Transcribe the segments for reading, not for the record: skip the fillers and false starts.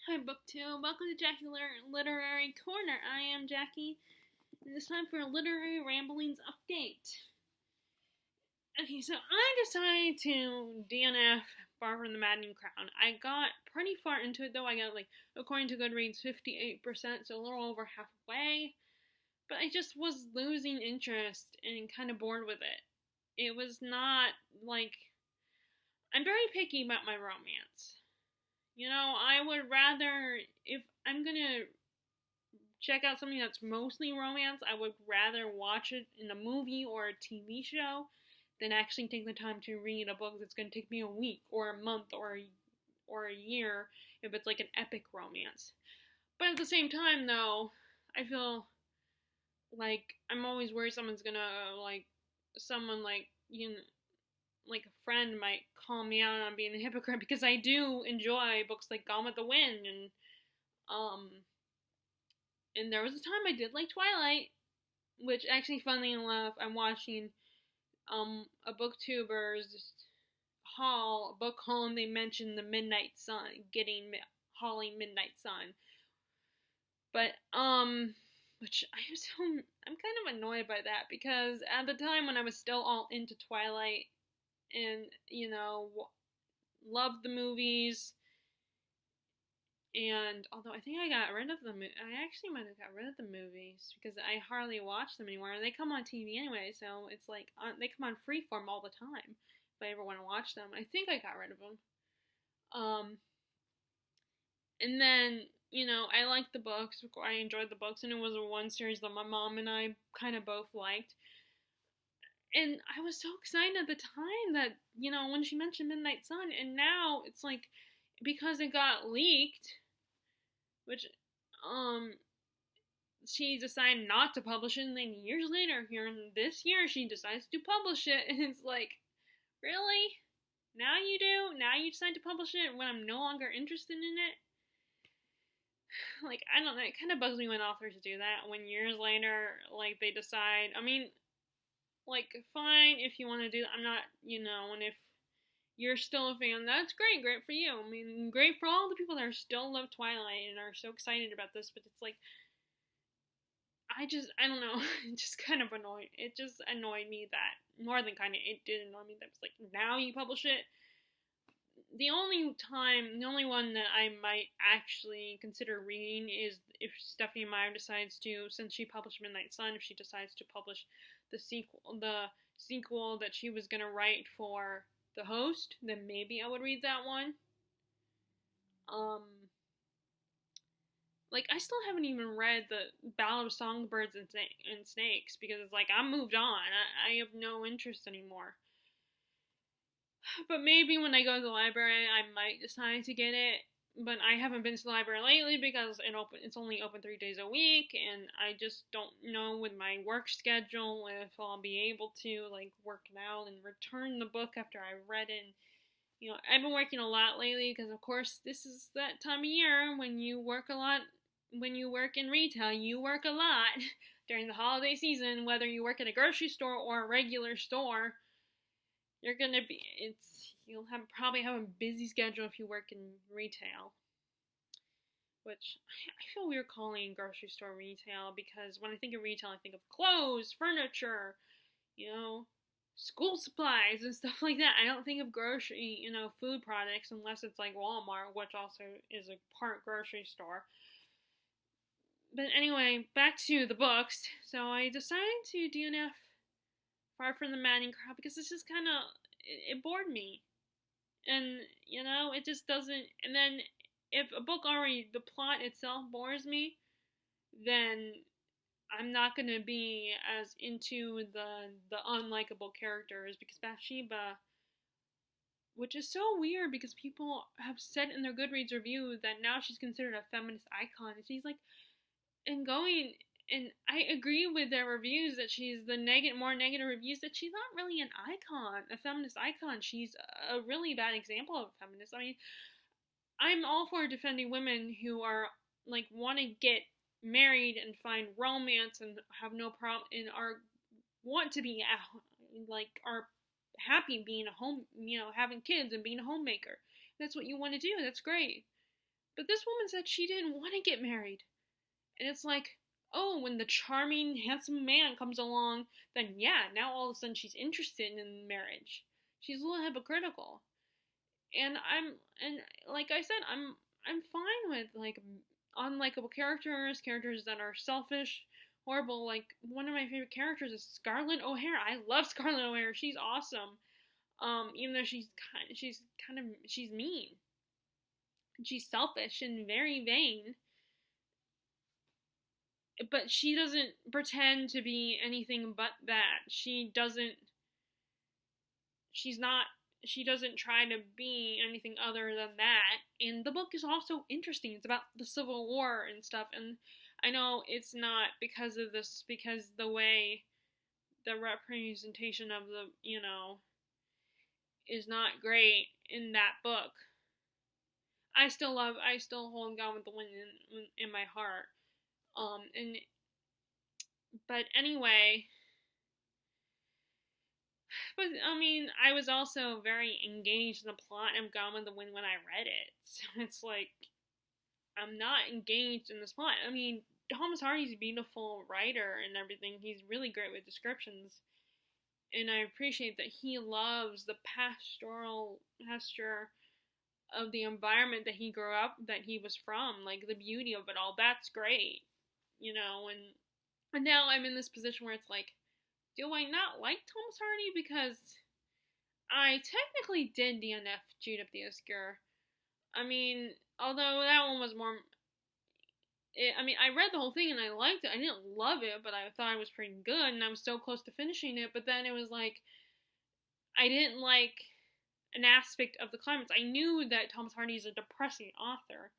Hi, BookTube. Welcome to Jackie Literary Corner. I am Jackie, and it's time for a literary ramblings update. Okay, so I decided to DNF Far from the Maddening Crown. I got pretty far into it, though. I got, according to Goodreads, 58%, so a little over halfway. But I just was losing interest and kind of bored with it. It was not, I'm very picky about my romance. I would rather, if I'm gonna check out something that's mostly romance, I would rather watch it in a movie or a TV show than actually take the time to read a book that's gonna take me a week or a month or a year if it's like an epic romance. But at the same time, though, I feel like I'm always worried someone's gonna someone like a friend might call me out on being a hypocrite because I do enjoy books like Gone with the Wind um and there was a time I did like Twilight, which actually funnily enough I'm watching a booktuber's haul, a book haul, and they mentioned the Midnight Sun, getting Holly Midnight Sun. But which I'm kind of annoyed by that because at the time when I was still all into Twilight and loved the movies. And although I think I got rid of them, I actually might have got rid of the movies because I hardly watch them anymore. They come on TV anyway, so it's like they come on Freeform all the time. If I ever want to watch them, I think I got rid of them. And then I liked the books. I enjoyed the books, and it was one series that my mom and I kind of both liked. And I was so excited at the time that when she mentioned Midnight Sun, and now it's like because it got leaked, which she decided not to publish it, and then years later, here in this year, she decides to publish it, and it's like, really? Now you do? Now you decide to publish it when I'm no longer interested in it? Like, I don't know, it kind of bugs me when authors do that, when years later, they decide, I mean, fine if you want to do that, I'm not, and if you're still a fan, that's great for you. I mean, great for all the people that are still love Twilight and are so excited about this, but it's like, I don't know, it just kind of annoyed, it just annoyed me that, more than kind of, it did annoy me that it's like, now you publish it. The only one that I might actually consider reading is if Stephenie Meyer decides to, since she published Midnight Sun, if she decides to publish the sequel that she was gonna write for The Host, then maybe I would read that one. I still haven't even read the Ballad of Songbirds and Snakes because it's like I'm moved on. I have no interest anymore. But maybe when I go to the library, I might decide to get it. But I haven't been to the library lately because it's only open 3 days a week, and I just don't know with my work schedule if I'll be able to work it out and return the book after I read it. And, I've been working a lot lately because, of course, this is that time of year when you work a lot. When you work in retail, you work a lot during the holiday season, whether you work at a grocery store or a regular store. You'll probably have a busy schedule if you work in retail. Which I feel weird calling grocery store retail because when I think of retail, I think of clothes, furniture, school supplies and stuff like that. I don't think of grocery, food products unless it's like Walmart, which also is a part grocery store. But anyway, back to the books. So I decided to DNF Far from the Maddening Crowd because it's just kind of, it bored me. And, it just doesn't, and then if a book already, the plot itself bores me, then I'm not going to be as into the unlikable characters because Bathsheba, which is so weird because people have said in their Goodreads review that now she's considered a feminist icon, and she's and I agree with their reviews that she's more negative reviews that she's not really an icon, a feminist icon. She's a really bad example of a feminist. I mean, I'm all for defending women who are want to get married and find romance and have no problem and want to be are happy being a home, having kids and being a homemaker. That's what you want to do. That's great. But this woman said she didn't want to get married. And it's like, oh, when the charming, handsome man comes along, then yeah, now all of a sudden she's interested in marriage. She's a little hypocritical. And and like I said, I'm fine with like unlikable characters that are selfish, horrible. Like one of my favorite characters is Scarlett O'Hara. I love Scarlett O'Hara. She's awesome. Even though she's mean. She's selfish and very vain. But she doesn't pretend to be anything but that. She doesn't try to be anything other than that. And the book is also interesting. It's about the Civil War and stuff. And I know it's not because of this, because the way the representation of the, is not great in that book. I still hold Gone with the Wind in my heart. But anyway, but I mean, I was also very engaged in the plot of Gone with the Wind when I read it. So it's like, I'm not engaged in this plot. I mean, Thomas Hardy's a beautiful writer and everything. He's really great with descriptions. And I appreciate that he loves the pasture of the environment that he grew up, that he was from, like the beauty of it all. That's great, and now I'm in this position where it's like, do I not like Thomas Hardy? Because I technically did DNF Jude of the Obscure. I mean, although that one was more... I read the whole thing and I liked it. I didn't love it, but I thought it was pretty good, and I was so close to finishing it, but then it was like, I didn't like an aspect of the climax. I knew that Thomas Hardy is a depressing author.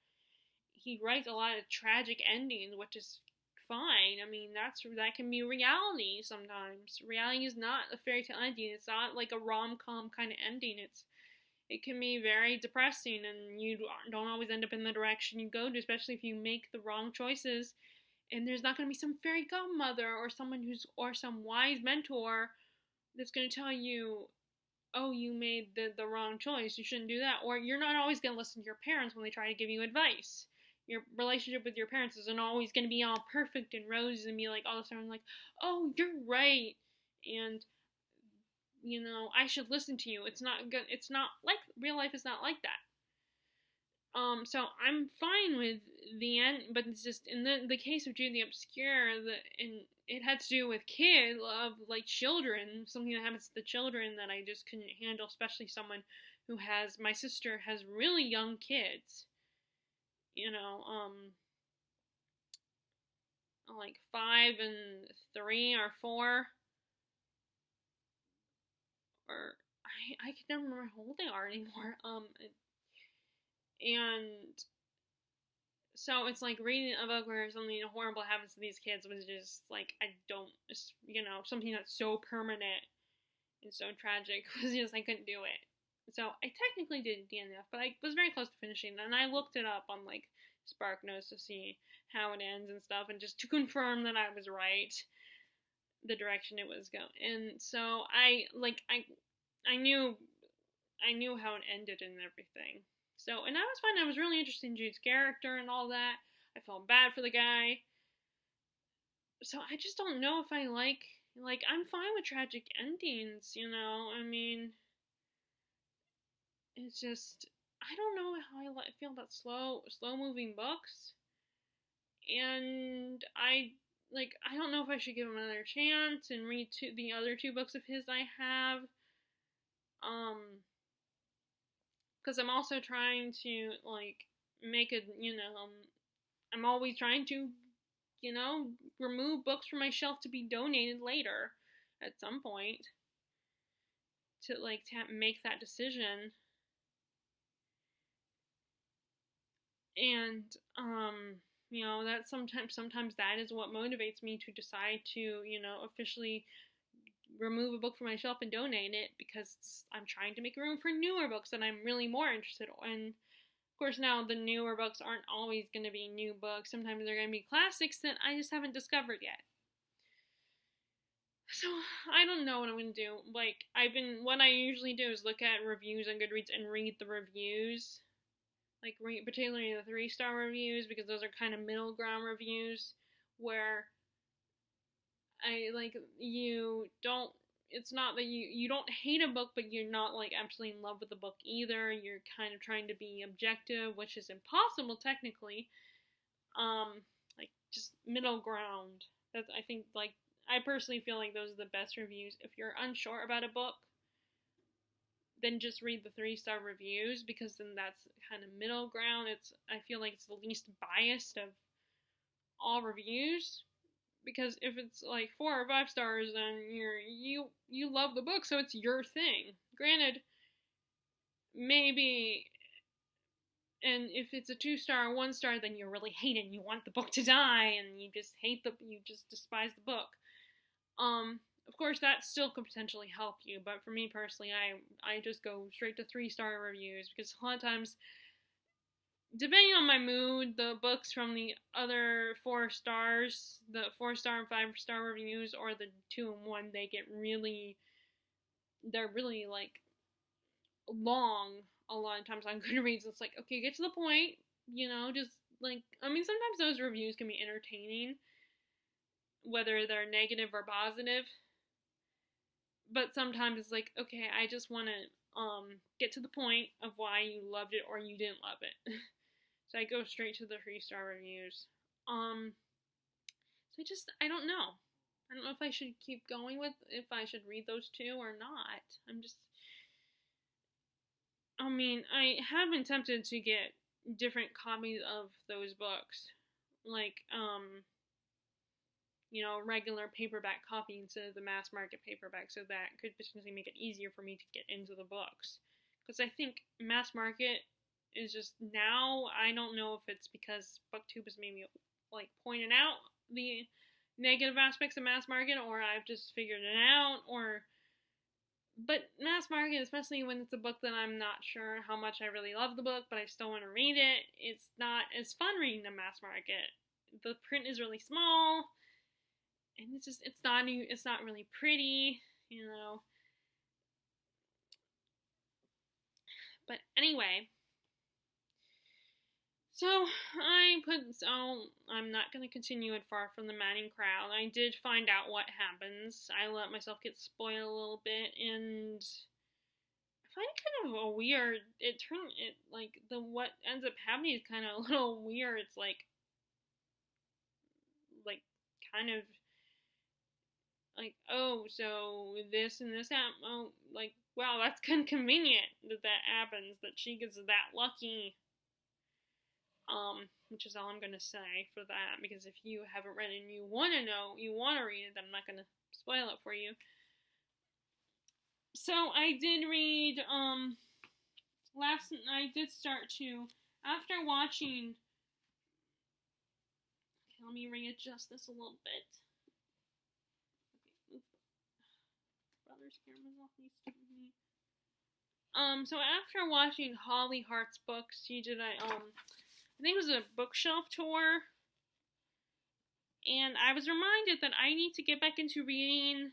He writes a lot of tragic endings, which is fine. I mean, that can be reality sometimes. Reality is not a fairy tale ending. It's not like a rom-com kind of ending. It can be very depressing, and you don't always end up in the direction you go to, especially if you make the wrong choices. And there's not going to be some fairy godmother or some wise mentor that's going to tell you, oh, you made the wrong choice, you shouldn't do that. Or you're not always going to listen to your parents when they try to give you advice. Your relationship with your parents isn't always going to be all perfect and roses and be like all of a sudden like, oh, you're right, and I should listen to you. It's not good. It's not like real life is not like that. So I'm fine with the end, but it's just in the case of Jude the Obscure, it had to do with kids, of like children, something that happens to the children that I just couldn't handle, especially someone who my sister has really young kids, like 5 and 3 or 4, or I can never remember how old they are anymore. And so it's like reading a book where something horrible happens to these kids was just like, I don't, something that's so permanent and so tragic was just, I couldn't do it. So I technically did DNF, but I was very close to finishing, and I looked it up on like SparkNotes to see how it ends and stuff, and just to confirm that I was right, the direction it was going. And so I knew how it ended and everything. So, and I was fine. I was really interested in Jude's character and all that. I felt bad for the guy. So I just don't know if I like I'm fine with tragic endings, I mean, it's just, I don't know how I feel about slow moving books. And I don't know if I should give him another chance and read the other 2 books of his I have. Because I'm also trying to, make I'm always trying to, remove books from my shelf to be donated later at some point. To, to make that decision. And, that sometimes that is what motivates me to decide to, officially remove a book from my shelf and donate it, because I'm trying to make room for newer books that I'm really more interested in. Of course, now the newer books aren't always going to be new books. Sometimes they're going to be classics that I just haven't discovered yet. So, I don't know what I'm going to do. What I usually do is look at reviews on Goodreads and read the reviews. like particularly the 3-star reviews, because those are kind of middle ground reviews where you don't, it's not that you don't hate a book, but you're not like absolutely in love with the book either. You're kind of trying to be objective, which is impossible technically. Like just middle ground. That's, I think, like, I personally feel like those are the best reviews. If you're unsure about a book, then just read the 3-star reviews, because then that's kind of middle ground. I feel like it's the least biased of all reviews, because if it's like 4 or 5 stars, then you love the book, so it's your thing. Granted, maybe, and if it's a 2-star or 1-star, then you really hate it and you want the book to die and you just despise the book. Of course, that still could potentially help you, but for me personally, I just go straight to 3-star reviews, because a lot of times, depending on my mood, the books from the other 4 stars, the 4-star and 5-star reviews, or the 2 and 1, they're really like long. A lot of times on Goodreads, it's like, okay, get to the point, just like, I mean, sometimes those reviews can be entertaining, whether they're negative or positive, but sometimes it's like, okay, I just want to get to the point of why you loved it or you didn't love it. So I go straight to the 3-star reviews. So I don't know. I don't know if I should keep going with, if I should read those 2 or not. I mean, I have been tempted to get different copies of those books. Like, regular paperback copy instead of the mass market paperback, so that could potentially make it easier for me to get into the books. Because I think mass market is just, now, I don't know if it's because BookTube is maybe like pointing out the negative aspects of mass market, or I've just figured it out, but mass market, especially when it's a book that I'm not sure how much I really love the book, but I still want to read it, it's not as fun reading the mass market. The print is really small, and it's not really pretty, But anyway, so I'm not going to continue it Far from the Madding Crowd. I did find out what happens. I let myself get spoiled a little bit, and I find it kind of a weird, what ends up happening is kind of a little weird. It's like kind of like, oh, so this and this happened. Oh, like, wow, that's kind of convenient that happens, that she gets that lucky. Which is all I'm gonna say for that, because if you haven't read it and you want to know, you want to read it, I'm not gonna spoil it for you. So I did read, I did start to, after watching, okay, let me readjust this a little bit. Okay, brother's camera's off, so after watching Holly Hart's books, she did I think it was a bookshelf tour, and I was reminded that I need to get back into reading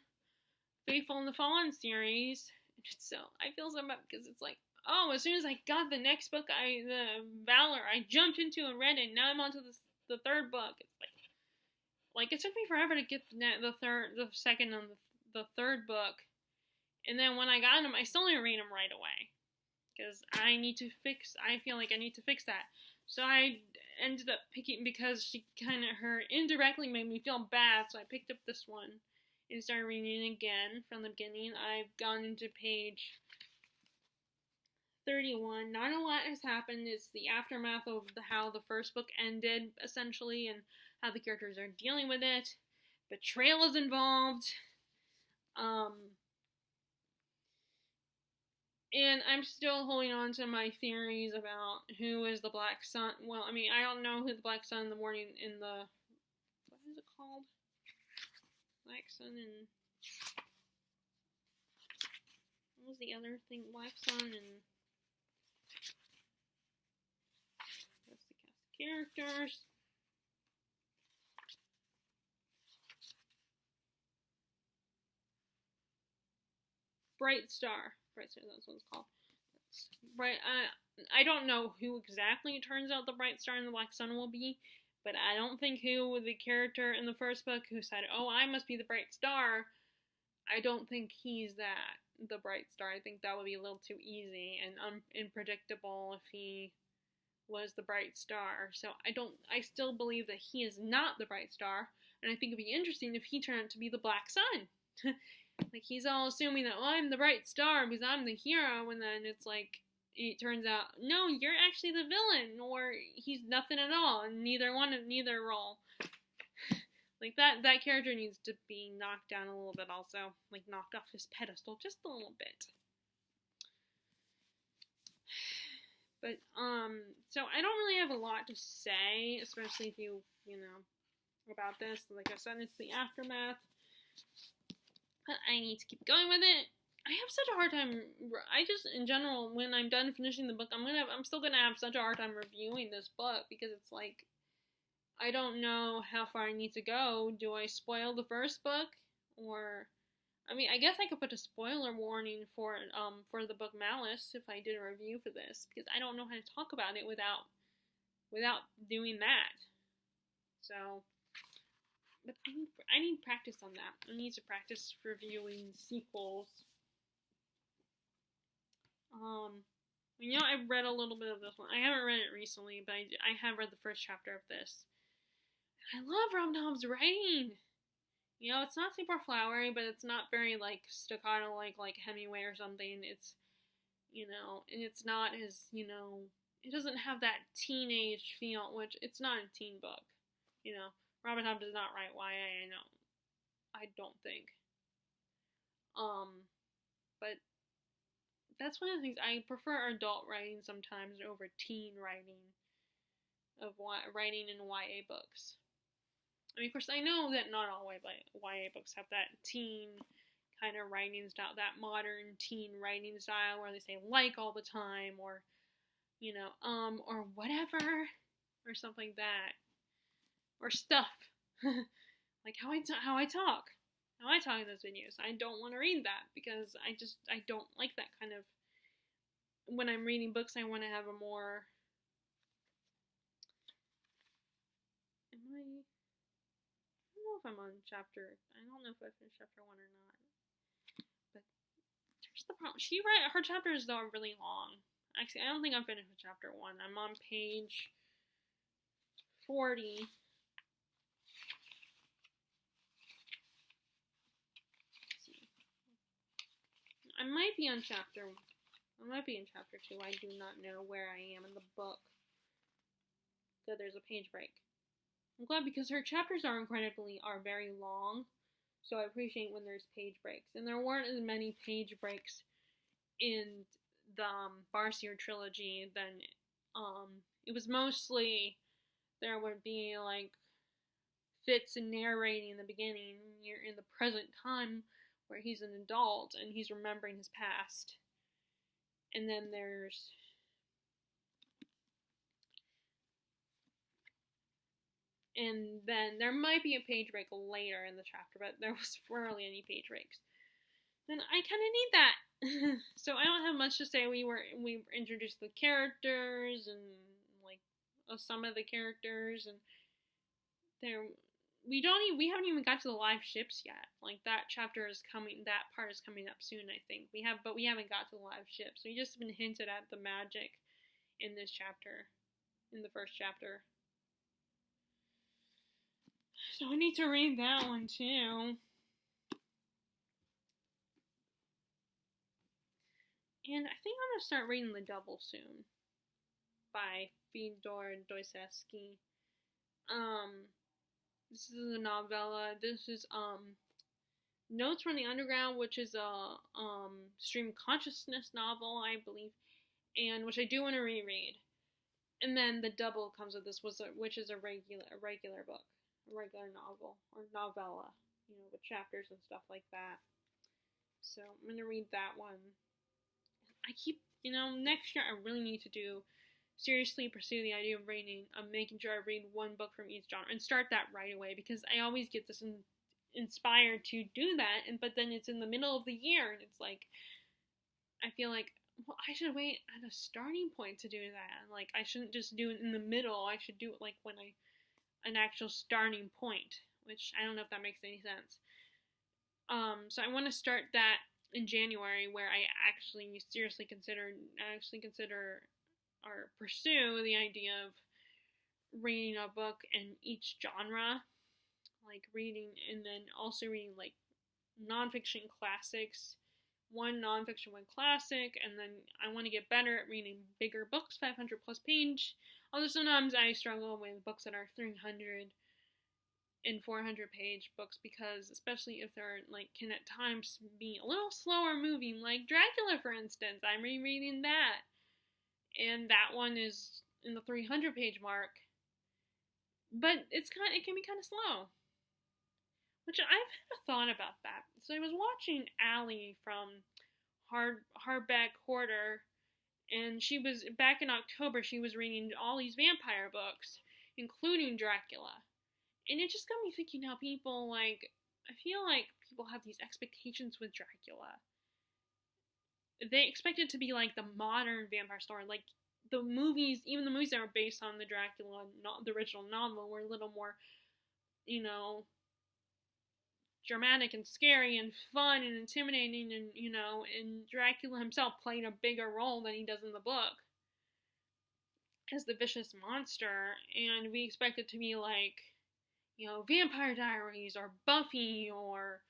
Faithful and the Fallen series. So I feel so bad, because it's like, oh, as soon as I got the next book, the Valor, I jumped into and read it, and now I'm on to the 3rd book. It's like it took me forever to get the second and the 3rd book, and then when I got them, I still didn't read them right away, because I feel like I need to fix that. So I ended up picking, because her indirectly made me feel bad, so I picked up this one and started reading it again from the beginning. I've gone into page 31. Not a lot has happened. It's the aftermath of how the first book ended, essentially, and how the characters are dealing with it. Betrayal is involved. And I'm still holding on to my theories about who is the Black Sun. Well, I mean, I don't know who the Black Sun in the morning in the, what is it called? Black Sun and, what was the other thing? Black Sun and, that's the cast of characters. Bright Star, that's what it's called. Right. I don't know who exactly it turns out the Bright Star and the Black Sun will be, but I don't think who the character in the first book who said, "Oh, I must be the Bright Star." I don't think he's the Bright Star. I think that would be a little too easy and unpredictable if he was the Bright Star. So I still believe that he is not the Bright Star, and I think it'd be interesting if he turned out to be the Black Sun. Like, he's all assuming that, well, I'm the Bright Star because I'm the hero, and then it's like, it turns out, no, you're actually the villain, or he's nothing at all, and neither role. Like, that character needs to be knocked down a little bit also. Like, knocked off his pedestal just a little bit. But, so I don't really have a lot to say, especially if you know, about this. Like I said, it's the aftermath. But I need to keep going with it. I have such a hard time. I just, in general, when I'm done finishing the book, I'm still gonna have such a hard time reviewing this book because it's like, I don't know how far I need to go. Do I spoil the first book, or, I mean, I guess I could put a spoiler warning for the book Malice if I did a review for this, because I don't know how to talk about it without doing that. So, but I need practice on that. I need to practice reviewing sequels. You know, I've read a little bit of this one. I haven't read it recently, but I have read the first chapter of this. I love rom-coms writing. You know, it's not super flowery, but it's not very, like, staccato like Hemingway or something. It's, you know, and it's not as, you know, it doesn't have that teenage feel, which it's not a teen book. You know, Robert Hobb does not write YA, I don't think. But that's one of the things, I prefer adult writing sometimes over teen writing, writing in YA books. I mean, of course, I know that not all YA books have that teen kind of writing style, that modern teen writing style where they say like all the time, or, you know, or whatever, or something like that, or stuff, like how I talk in those videos. I don't want to read that because I don't like that kind of, when I'm reading books, I want to have a more, I don't know if I'm on chapter, I don't know if I finished chapter 1 or not, but here's the problem. Her chapters though are really long. Actually, I don't think I'm finished with chapter 1. I'm on page 40. I might be in chapter 2. I do not know where I am in the book. So there's a page break. I'm glad because her chapters are very long. So I appreciate when there's page breaks. And there weren't as many page breaks in the Farseer trilogy than it was mostly, there would be like Fitz narrating in the beginning. You're in the present time where he's an adult and he's remembering his past. And then there might be a page break later in the chapter, but there was rarely any page breaks. Then I kind of need that. So I don't have much to say. We introduced the characters and like some of the characters, and we haven't even got to the live ships yet. Like that part is coming up soon, I think. We haven't got to the live ships. We just been hinted at the magic in this chapter, in the first chapter. So I need to read that one too. And I think I'm gonna start reading The Double soon, by Fyodor Dostoevsky. This is a novella. This is Notes from the Underground, which is a stream consciousness novel, I believe, and which I do want to reread. And then The Double comes with this, which is a regular book, a regular novel or novella, you know, with chapters and stuff like that. So I'm gonna read that one. I keep, you know, next year I really need to seriously pursue the idea of making sure I read one book from each genre and start that right away, because I always get this inspired to do that, but then it's in the middle of the year and it's like, I feel like, well, I should wait at a starting point to do that. Like, I shouldn't just do it in the middle. I should do it like when an actual starting point, which I don't know if that makes any sense. So I want to start that in January, where I actually seriously consider or pursue the idea of reading a book in each genre, like reading and then also reading like nonfiction classics, one nonfiction, one classic, and then I want to get better at reading bigger books, 500 plus page. Although sometimes I struggle with books that are 300 and 400 page books, because especially if they're like can at times be a little slower moving, like Dracula for instance. I'm rereading that, and that one is in the 300 page mark, but it can be kind of slow, which I've had a thought about that. So I was watching Allie from Hardback Hoarder, and she was back in October. She was reading all these vampire books, including Dracula, and it just got me thinking how people like. I feel like people have these expectations with Dracula. They expect it to be like the modern vampire story, like the movies. Even the movies that were based on the Dracula, not the original novel, were a little more, you know, dramatic and scary and fun and intimidating, and and Dracula himself playing a bigger role than he does in the book as the vicious monster, and we expect it to be like, Vampire Diaries or Buffy or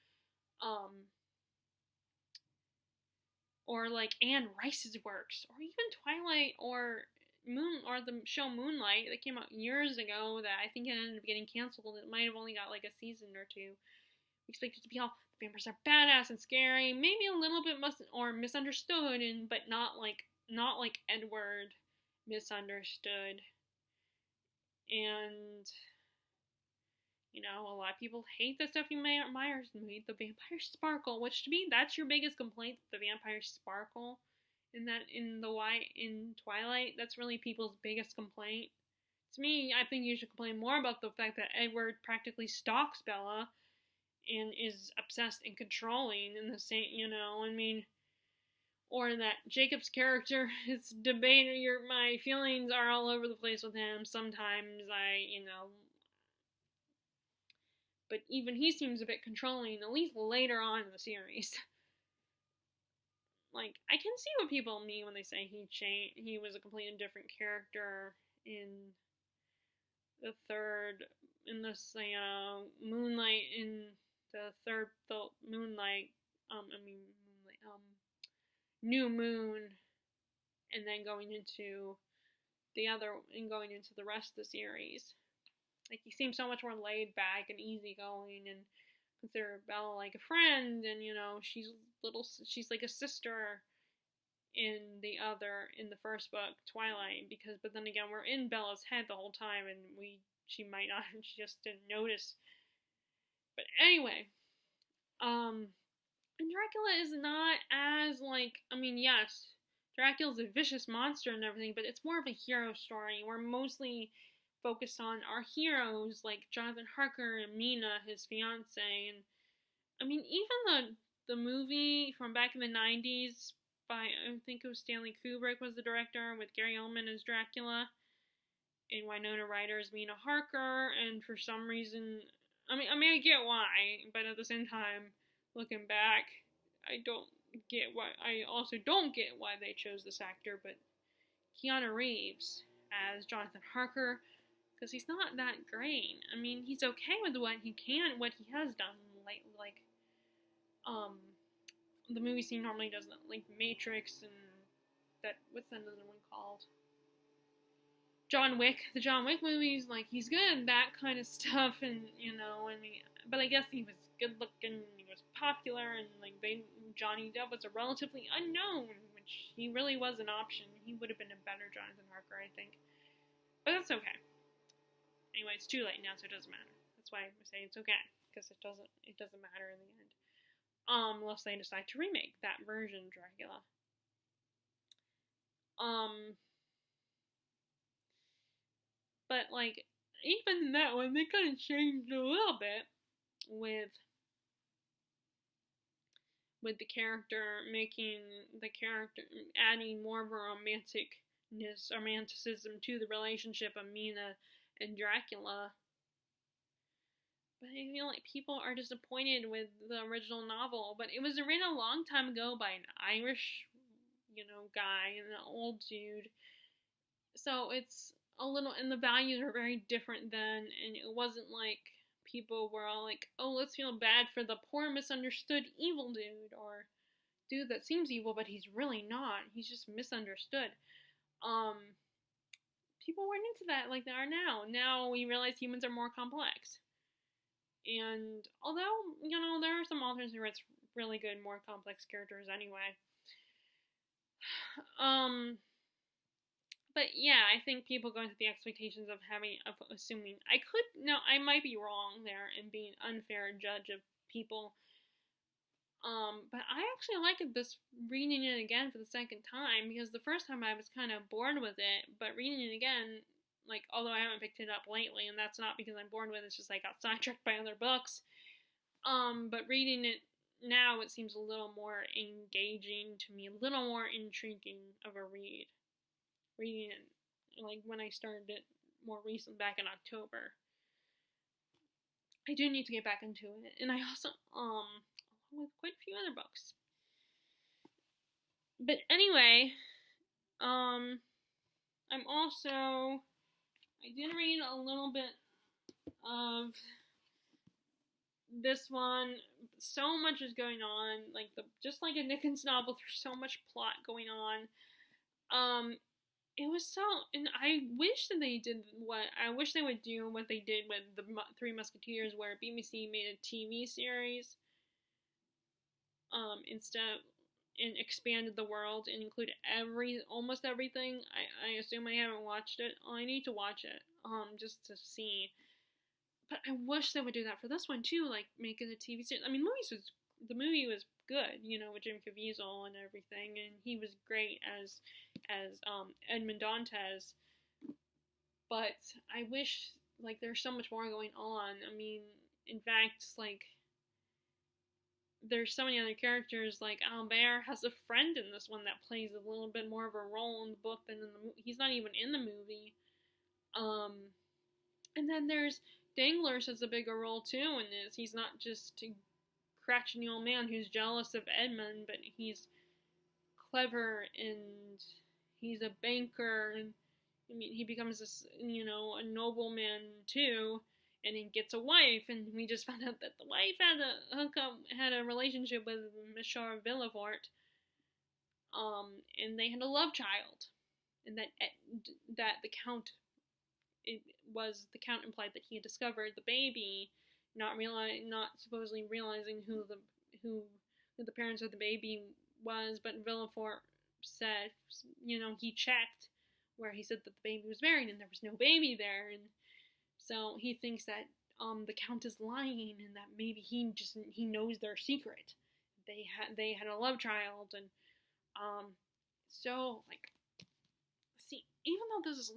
like Anne Rice's works, or even Twilight or the show Moonlight that came out years ago that I think it ended up getting canceled. It might have only got like a season or two. We expect it to be all the vampires are badass and scary, maybe a little bit misunderstood, but not like Edward misunderstood. And a lot of people hate the Stephenie Meyer's movie, The Vampire Sparkle, which to me that's your biggest complaint, the Vampire Sparkle. In Twilight, that's really people's biggest complaint. To me, I think you should complain more about the fact that Edward practically stalks Bella and is obsessed and controlling in the same, or that Jacob's character is debating. My feelings are all over the place with him. Sometimes but even he seems a bit controlling, at least later on in the series. Like, I can see what people mean when they say he was a completely different character in the third, in this, Moonlight, in the Moonlight, New Moon, and then going into the rest of the series. Like, he seems so much more laid back and easygoing, and consider Bella like a friend, and she's like a sister in the first book, Twilight, but then again, we're in Bella's head the whole time, and she might not, she just didn't notice. But anyway, and Dracula is not as yes, Dracula's a vicious monster and everything, but it's more of a hero story. We're mostly focused on our heroes like Jonathan Harker and Mina, his fiance, and even the movie from back in the 90s by, I think it was Stanley Kubrick was the director, with Gary Oldman as Dracula and Winona Ryder as Mina Harker, and for some reason, I get why, but at the same time, looking back, I also don't get why they chose this actor, but Keanu Reeves as Jonathan Harker, because he's not that great. He's okay with what he has done lately, like, the movie scene normally does that, like Matrix, and what's that other one called? John Wick. The John Wick movies, like, he's good at that kind of stuff, and, but I guess he was good looking, he was popular, and, like, Johnny Depp was a relatively unknown, which he really was an option. He would have been a better Jonathan Harker, I think. But that's okay. Anyway, it's too late now, so it doesn't matter. That's why I say it's okay, because it doesn't matter in the end. Unless they decide to remake that version of Dracula. But, like, even that one, they kind of changed a little bit with with the character, making the character, adding more of a romanticism to the relationship of Mina and Dracula. But I feel like people are disappointed with the original novel. But it was written a long time ago by an Irish, guy, and an old dude. So it's a little, and the values are very different then, and it wasn't like people were all like, oh, let's feel bad for the poor misunderstood evil dude, or dude that seems evil but he's really not, he's just misunderstood. People weren't into that like they are now we realize humans are more complex, and although there are some authors who write really good more complex characters anyway. But yeah, I think people go into the expectations of assuming. I might be wrong there and being unfair judge of people. But I actually liked this reading it again for the second time, because the first time I was kind of bored with it, but reading it again, like, although I haven't picked it up lately, and that's not because I'm bored with it, it's just I got sidetracked by other books. But reading it now, it seems a little more engaging to me, a little more intriguing of a read. Reading it, like, when I started it more recently, back in October. I do need to get back into it, and I also, along with quite a few other books. But anyway, I did read a little bit of this one. So much is going on, just like a Dickens novel, there's so much plot going on. It was so, and I wish that they would do what they did with the Three Musketeers, where BBC made a TV series, instead, and expanded the world and included almost everything. I assume I haven't watched it. I need to watch it, just to see. But I wish they would do that for this one too, like make it a TV series. I mean, the movie was good, with Jim Caviezel and everything, and he was great as Edmond Dantes. But I wish, there's so much more going on. I mean, in fact, there's so many other characters. Like Albert has a friend in this one that plays a little bit more of a role in the book than in the movie. He's not even in the movie. And then there's Danglars has a bigger role too in this. He's not just a crotchety old man who's jealous of Edmund, but he's clever and he's a banker, and I mean, he becomes a nobleman too, and he gets a wife, and we just found out that the wife had a relationship with Monsieur Villefort, and they had a love child, and that the Count implied that he had discovered the baby, not supposedly realizing who the parents of the baby was, but Villefort said, he checked where he said that the baby was married and there was no baby there, and so he thinks that the Count is lying, and that maybe he knows their secret. They had a love child, and so see, even though this is a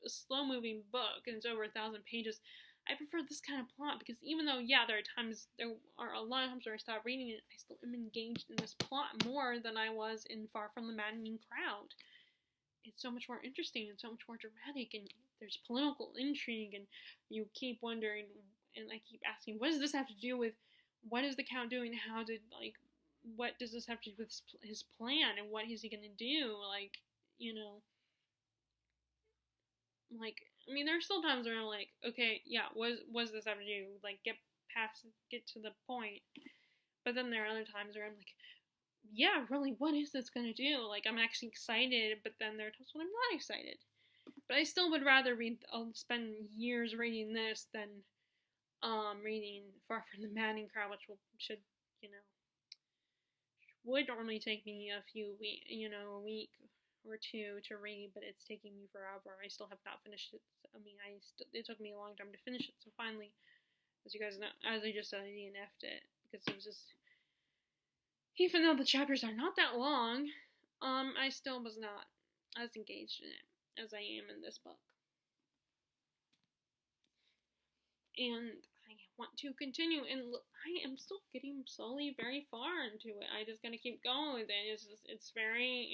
slow moving book and it's over 1,000 pages, I prefer this kind of plot, because even though, there are a lot of times where I stop reading it, I still am engaged in this plot more than I was in Far From the Maddening Crowd. It's so much more interesting and so much more dramatic, and there's political intrigue, and you keep wondering, and I keep asking, what does this have to do with, what is the Count doing, what does this have to do with his plan, and what is he going to do, I mean, there's still times where I'm like, okay, yeah, what does this have to do? Get to the point. But then there are other times where I'm like, yeah, really, what is this gonna do? I'm actually excited, but then there are times when I'm not excited. But I still would rather spend years reading this than reading Far From the Maddening Crowd, which would normally take me a week or two to read, but it's taking me forever. I still have not finished it. I mean, it took me a long time to finish it, so finally, as you guys know, as I just said, I DNF'd it, because it was just, even though the chapters are not that long, I still was not as engaged in it as I am in this book. And I want to continue, and I am still getting slowly very far into it. I just gotta keep going with it. It's very,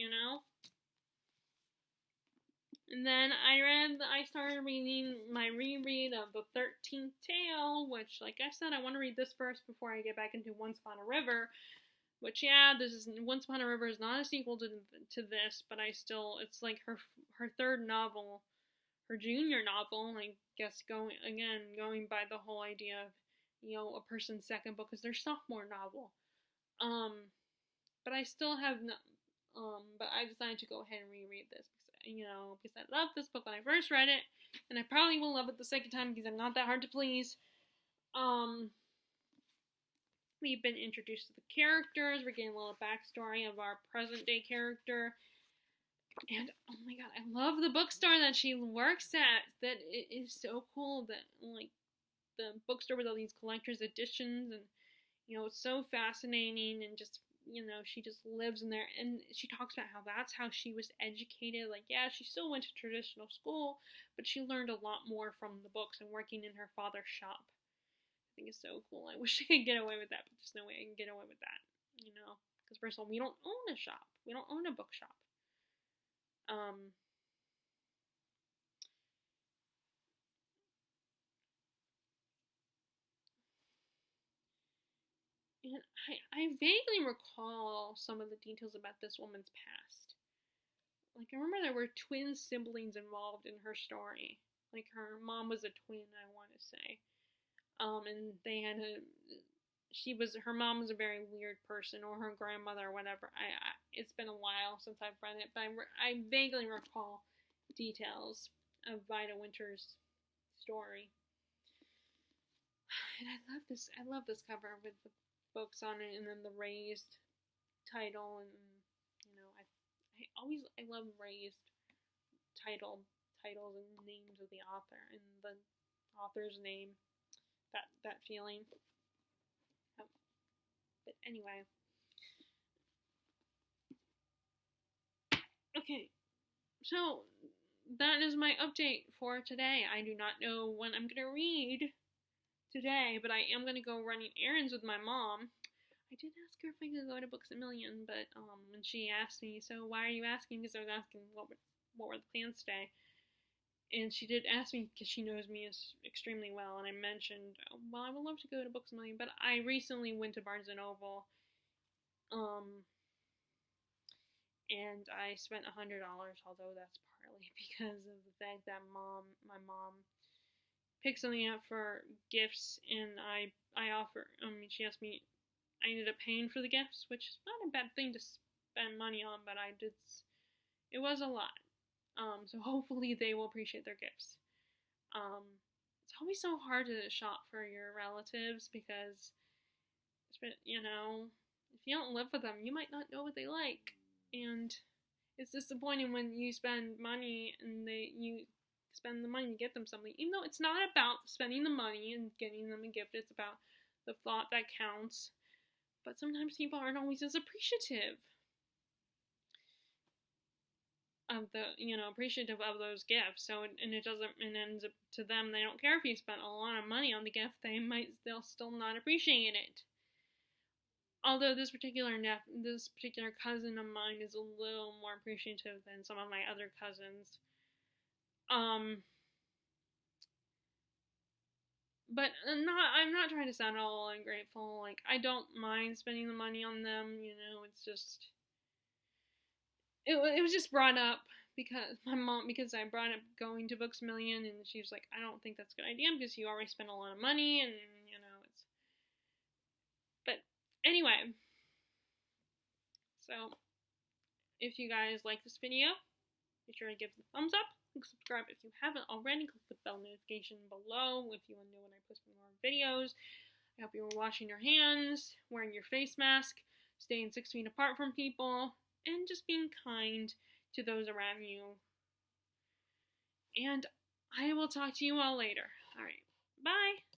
And then I started reading my reread of The 13th Tale, which, like I said, I want to read this first before I get back into Once Upon a River. Which, yeah, this is Once Upon a River is not a sequel to this, but it's like her third novel, her junior novel. I guess going by the whole idea of, a person's second book is their sophomore novel. But I still have but I decided to go ahead and reread this because I loved this book when I first read it, and I probably will love it the second time because I'm not that hard to please. We've been introduced to the characters. We're getting a little backstory of our present day character. And oh my god, I love the bookstore that she works at. That it is so cool that like the bookstore with all these collector's editions, and it's so fascinating, and just she just lives in there, and she talks about how that's how she was educated. Like, yeah, she still went to traditional school, but she learned a lot more from the books and working in her father's shop. I think it's so cool. I wish I could get away with that, but there's no way I can get away with that, because first of all, we don't own a shop. We don't own a bookshop. And I vaguely recall some of the details about this woman's past. Like, I remember there were twin siblings involved in her story. Like, her mom was a twin, I want to say. And they had her mom was a very weird person, or her grandmother, or whatever. It's been a while since I've read it, but I vaguely recall details of Vida Winter's story. And I love this cover with the books on it, and then the raised title, and I love raised titles and names of the author and the author's name. That feeling. But anyway. Okay, so that is my update for today. I do not know when I'm going to read today, but I am going to go running errands with my mom. I did ask her if I could go to Books A Million, but when she asked me, so why are you asking? Because I was asking what were the plans today. And she did ask me because she knows me extremely well, and I mentioned, well, I would love to go to Books A Million, but I recently went to Barnes & Noble, and I spent $100, although that's partly because of the fact that my mom picked something up for gifts, and she asked me, I ended up paying for the gifts, which is not a bad thing to spend money on, but it was a lot. So hopefully they will appreciate their gifts. It's always so hard to shop for your relatives because, if you don't live with them, you might not know what they like. And it's disappointing when you spend money and you spend the money to get them something. Even though it's not about spending the money and getting them a gift, it's about the thought that counts. But sometimes people aren't always as appreciative of appreciative of those gifts. So, and it ends up to them, they don't care if you spent a lot of money on the gift, they'll still not appreciate it. Although this particular cousin of mine is a little more appreciative than some of my other cousins. But I'm not trying to sound all ungrateful. Like, I don't mind spending the money on them, it's just, it was just brought up because I brought up going to Books A Million, and she was like, I don't think that's a good idea because you already spend a lot of money, and but anyway, so if you guys like this video, be sure to give it a thumbs up, and subscribe if you haven't already. Click the bell notification below if you want to know when I post more videos. I hope you were washing your hands, wearing your face mask, staying 6 feet apart from people, and just being kind to those around you. And I will talk to you all later. Alright, bye!